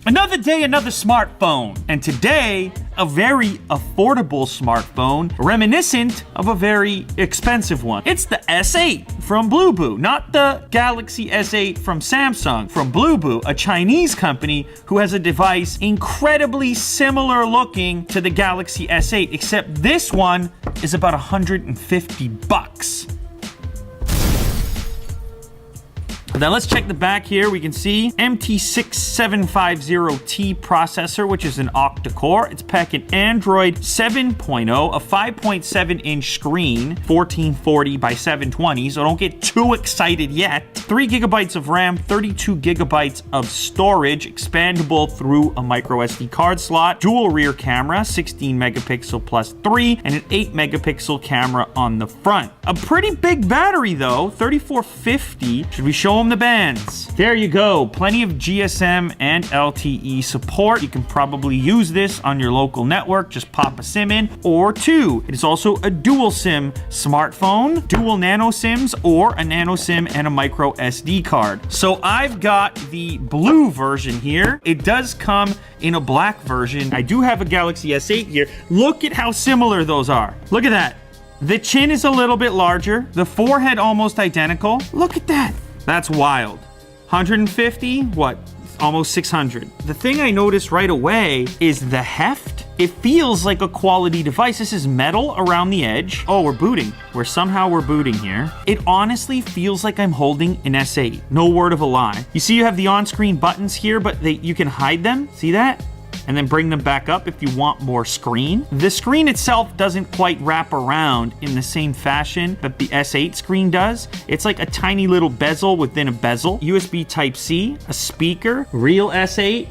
Another day, another smartphone. And today, a very affordable smartphone, reminiscent of a very expensive one. It's the S8 from Blueboo, not the Galaxy S8 from Samsung, from Blueboo, a Chinese company who has a device incredibly similar looking to the Galaxy S8, except this one is about 150 bucks. Now let's check the back here. We can see MT6750T processor, which is an octa-core. It's packing Android 7.0, a 5.7-inch screen, 1440 by 720, so don't get too excited yet. 3 gigabytes of RAM, 32 gigabytes of storage, expandable through a micro SD card slot, dual rear camera, 16 megapixel plus 3, and an 8 megapixel camera on the front. A pretty big battery though, 3450. Should we show them the bands? There you go. Plenty of GSM and LTE support. You can probably use this on your local network. Just pop a SIM in or two. It is also a dual SIM smartphone, dual nano SIMs, or a nano SIM and a micro SD card. So I've got the blue version here. It does come in a black version. I do have a Galaxy S8 here. Look at how similar those are. Look at that. The chin is a little bit larger. The forehead almost identical. Look at that. That's wild. 150, what? Almost 600. The thing I noticed right away is the heft. It feels like a quality device. This is metal around the edge. Oh, we're booting. We're booting here. It honestly feels like I'm holding an S8. No word of a lie. You see you have the on-screen buttons here, but you can hide them. See that? And then bring them back up if you want more screen. The screen itself doesn't quite wrap around in the same fashion that the S8 screen does. It's like a tiny little bezel within a bezel. USB Type-C, a speaker, real S8,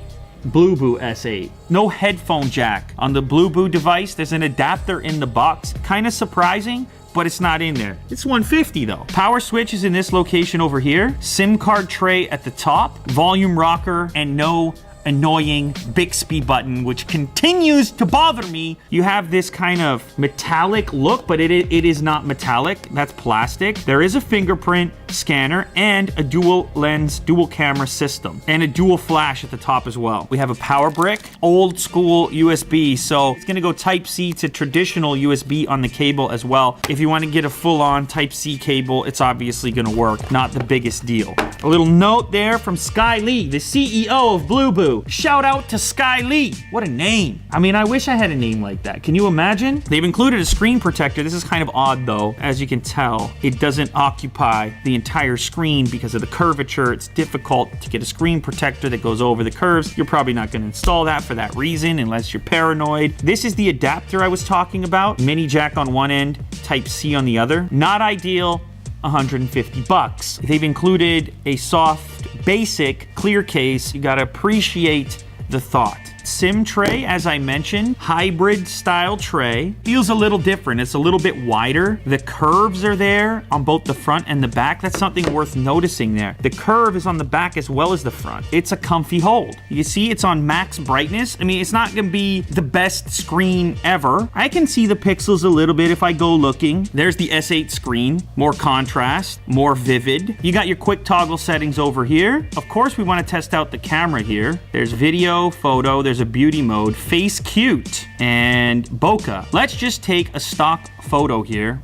Blueboo S8. No headphone jack. On the Blueboo device, there's an adapter in the box. Kind of surprising, but it's not in there. It's 150 though. Power switch is in this location over here. SIM card tray at the top, volume rocker, and no annoying Bixby button, which continues to bother me. You have this kind of metallic look, but it is not metallic. That's plastic. There is a fingerprint scanner and a dual lens, dual camera system, and a dual flash at the top as well. We have a power brick, old school USB, so it's gonna go Type-C to traditional USB on the cable as well. If you want to get a full-on Type-C cable, it's obviously gonna work. Not the biggest deal. A little note there from Sky Lee, the CEO of Blueboo. Shout out to Sky Lee. What a name. I mean, I wish I had a name like that. Can you imagine? They've included a screen protector. This is kind of odd though. As you can tell, it doesn't occupy the entire screen because of the curvature. It's difficult to get a screen protector that goes over the curves. You're probably not going to install that for that reason unless you're paranoid. This is the adapter I was talking about. Mini jack on one end, Type-C on the other. Not ideal. 150 bucks. They've included a soft, basic, clear case. You gotta appreciate the thought. SIM tray, as I mentioned, hybrid style tray. Feels a little different. It's a little bit wider. The curves are there on both the front and the back. That's something worth noticing there. The curve is on the back as well as the front. It's a comfy hold. You see it's on max brightness. I mean, it's not gonna be the best screen ever. I can see the pixels a little bit if I go looking. There's the S8 screen. More contrast, more vivid. You got your quick toggle settings over here. Of course, we wanna test out the camera here. There's video, photo, there's a beauty mode, face cute, and bokeh. Let's just take a stock photo here.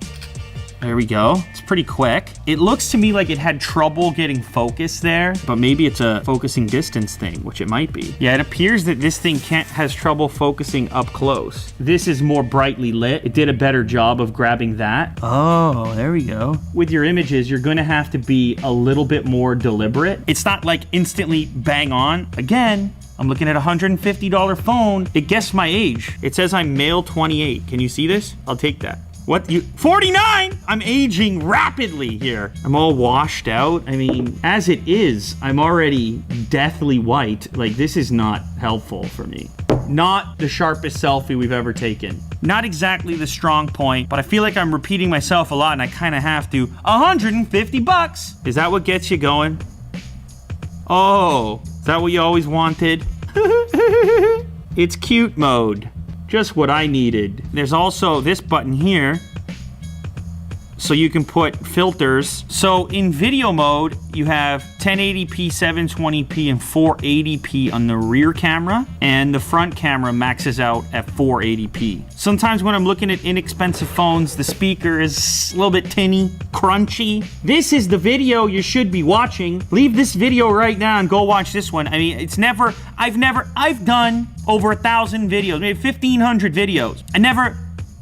There we go. It's pretty quick. It looks to me like it had trouble getting focus there, but maybe it's a focusing distance thing, which it might be. Yeah, it appears that this thing has trouble focusing up close. This is more brightly lit. It did a better job of grabbing that. Oh, there we go. With your images, you're gonna have to be a little bit more deliberate. It's not like instantly bang on. Again, I'm looking at a $150 phone. It guessed my age. It says I'm male 28. Can you see this? I'll take that. What, 49? I'm aging rapidly here. I'm all washed out. I mean, as it is, I'm already deathly white. Like, this is not helpful for me. Not the sharpest selfie we've ever taken. Not exactly the strong point, but I feel like I'm repeating myself a lot and I kind of have to. 150 bucks. Is that what gets you going? Oh, is that what you always wanted? It's cute mode. Just what I needed. There's also this button here. so you can put filters. So in video mode, you have 1080p, 720p, and 480p on the rear camera, and the front camera maxes out at 480p. Sometimes when I'm looking at inexpensive phones, the speaker is a little bit tinny, crunchy. This is the video you should be watching. Leave this video right now and go watch this one. I mean, I've done over 1,000 videos, maybe 1,500 videos. I never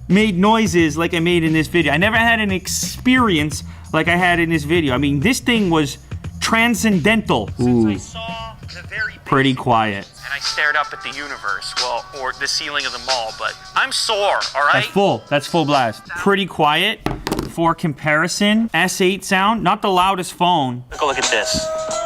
made noises like I made in this video. I never had an experience like I had in this video. I mean, this thing was transcendental. Ooh. I saw the very pretty quiet. And I stared up at the universe, well, or the ceiling of the mall, but I'm sore, all right? That's full blast. Pretty quiet. For comparison, S8 sound, not the loudest phone. Take a look at this.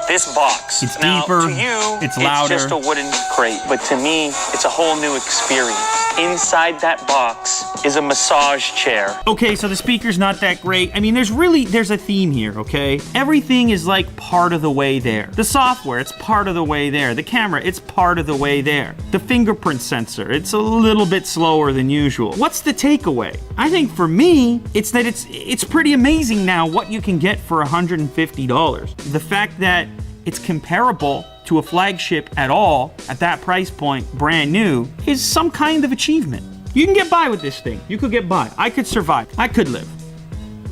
This box. It's now, deeper, to you, it's louder. It's just a wooden crate, but to me, it's a whole new experience. Inside that box is a massage chair. Okay, so the speaker's not that great. I mean, there's a theme here, okay? Everything is like part of the way there. The software, it's part of the way there. The camera, it's part of the way there. The fingerprint sensor, it's a little bit slower than usual. What's the takeaway? I think for me, it's that it's pretty amazing now what you can get for $150. The fact that it's comparable to a flagship at all, at that price point, brand new, is some kind of achievement. You can get by with this thing. You could get by. I could survive. I could live.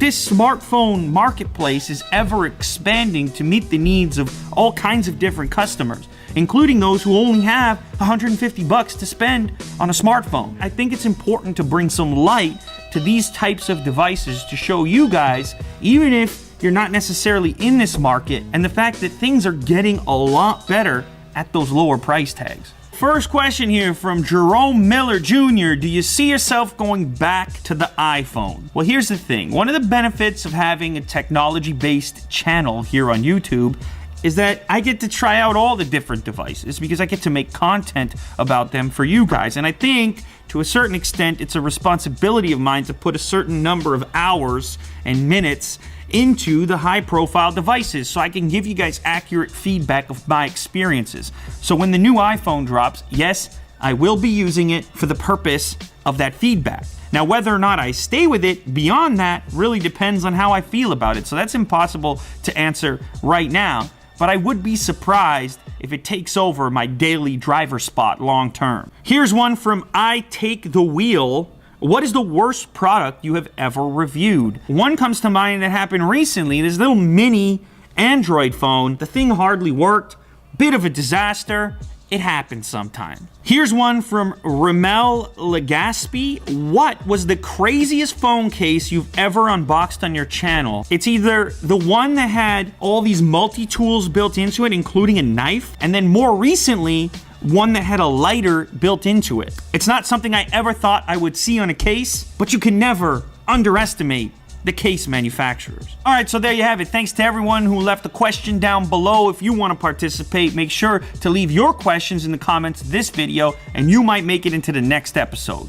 This smartphone marketplace is ever expanding to meet the needs of all kinds of different customers, including those who only have $150 to spend on a smartphone. I think it's important to bring some light to these types of devices to show you guys, even if you're not necessarily in this market, and the fact that things are getting a lot better at those lower price tags. First question here from Jerome Miller Jr. Do you see yourself going back to the iPhone? Well, here's the thing. One of the benefits of having a technology-based channel here on YouTube is that I get to try out all the different devices because I get to make content about them for you guys. And I think, to a certain extent, it's a responsibility of mine to put a certain number of hours and minutes into the high-profile devices so I can give you guys accurate feedback of my experiences. So when the new iPhone drops, yes, I will be using it for the purpose of that feedback. Now, whether or not I stay with it beyond that really depends on how I feel about it. So that's impossible to answer right now, but I would be surprised if it takes over my daily driver spot long term. Here's one from I Take the Wheel. What is the worst product you have ever reviewed? One comes to mind that happened recently. This little mini Android phone. The thing hardly worked. Bit of a disaster. It happens sometime. Here's one from Ramel Legaspi. What was the craziest phone case you've ever unboxed on your channel? It's either the one that had all these multi-tools built into it, including a knife, and then more recently, one that had a lighter built into it. It's not something I ever thought I would see on a case, but you can never underestimate the case manufacturers. All right, so there you have it. Thanks to everyone who left a question down below. If you want to participate, make sure to leave your questions in the comments of this video, and you might make it into the next episode.